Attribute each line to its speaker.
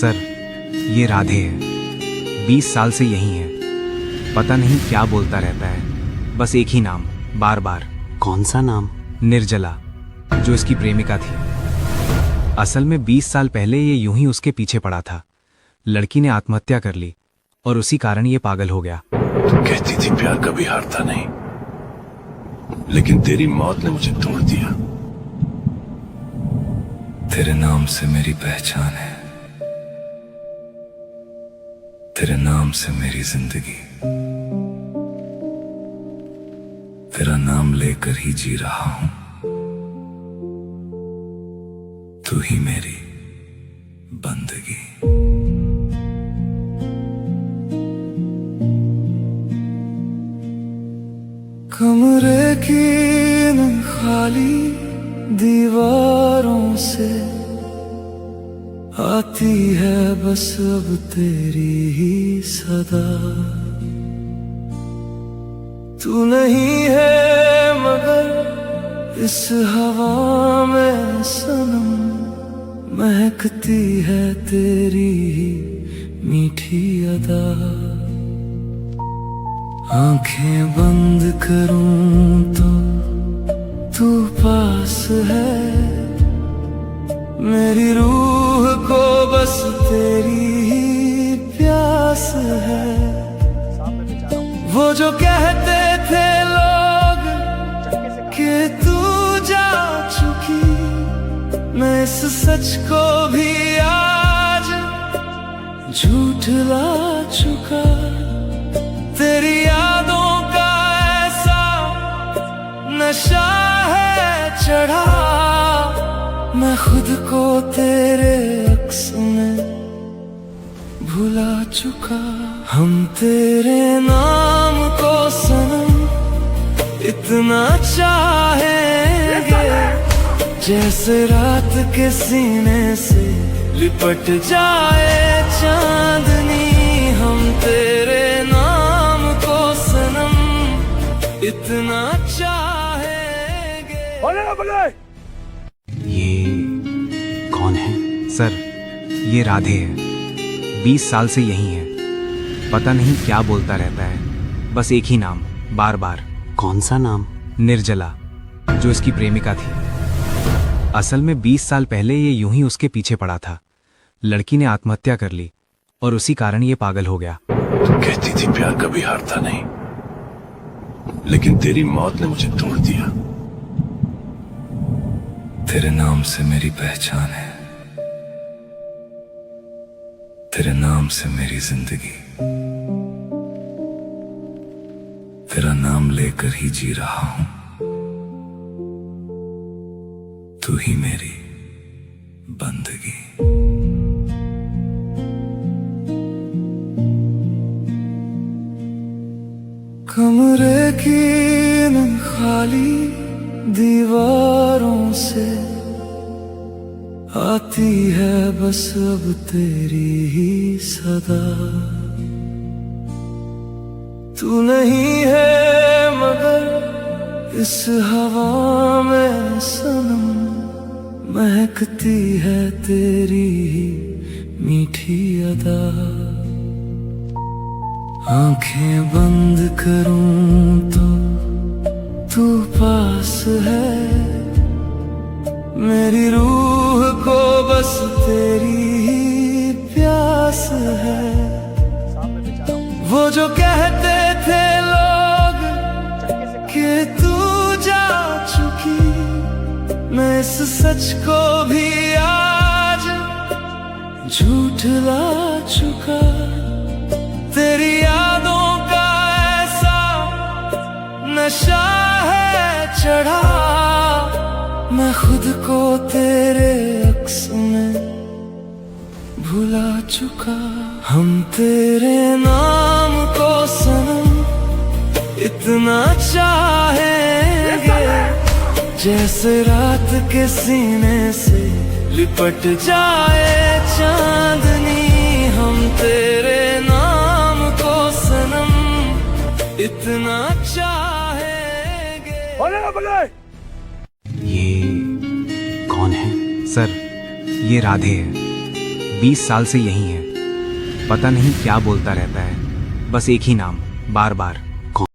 Speaker 1: Sir, ये राधे है। 20 साल से यही है। पता नहीं क्या बोलता रहता है, बस एक ही नाम बार बार।
Speaker 2: कौन सा नाम?
Speaker 1: निर्जला, जो इसकी प्रेमिका थी। असल में 20 साल पहले ये यूं ही उसके पीछे पड़ा था। लड़की ने आत्महत्या कर ली और उसी कारण ये पागल हो गया।
Speaker 3: तो कहती थी प्यार कभी हारता नहीं, लेकिन तेरी मौत ने मुझे तोड़ दिया। तेरे नाम से मेरी पहचान है, तेरे नाम से मेरी जिंदगी। तेरा नाम लेकर ही जी रहा हूं, तू ही मेरी बंदगी। कमरे की इन खाली दीवारों से आती है बस अब तेरी ही सदा। तू नहीं है मगर इस हवा में सनम, महकती है तेरी ही मीठी अदा। आंखें बंद करूं तो तू पास है, मेरी रूह को बस तेरी ही प्यास है। वो जो कहते थे लोग कि तू जा चुकी, मैं इस सच को भी आज झूठला चुका। तेरी यादों का ऐसा नशा है चढ़ा, मैं खुद को तेरे अक्स में भुला चुका। हम तेरे नाम को सनम इतना चाहेंगे, जैसे रात के सीने से लिपट जाए चांदनी। हम तेरे नाम को सनम इतना चाहेंगे।
Speaker 1: ये
Speaker 2: कौन है?
Speaker 1: सर, ये राधे है। 20 साल से यही है। पता नहीं क्या बोलता रहता है, बस एक ही नाम बार बार।
Speaker 2: कौन सा नाम?
Speaker 1: निर्जला, जो इसकी प्रेमिका थी। असल में 20 साल पहले ये यूं ही उसके पीछे पड़ा था। लड़की ने आत्महत्या कर ली और उसी कारण ये पागल हो गया।
Speaker 3: तो कहती थी प्यार कभी हारता नहीं, लेकिन तेरी मौत ने मुझे तोड़ दिया। तेरे नाम से मेरी पहचान है, तेरे नाम से मेरी जिंदगी। तेरा नाम लेकर ही जी रहा हूं, तू ही मेरी बंदगी। कमरे की इन खाली दीवारों से आती है बस अब तेरी ही सदा। तू नहीं है मगर इस हवा में सनम, महकती है तेरी ही मीठी अदा। आंखें बंद करूं तो तू पास है, मेरी रूह को बस तेरी ही प्यास है। वो जो कहते थे लोग कि तू जा चुकी, मैं इस सच को भी आज झूठला चुका। तेरी यादों का ऐसा नशा है चढ़ा, मैं खुद को तेरे अक्स में भुला चुका। हम तेरे नाम को सनम इतना चाहेंगे, जैसे रात के सीने से लिपट जाए चांदनी। हम तेरे नाम को सनम इतना चाहेंगे।
Speaker 1: ये
Speaker 2: कौन है?
Speaker 1: सर, ये राधे है। 20 साल से यहीं है। पता नहीं क्या बोलता रहता है, बस एक ही नाम बार बार।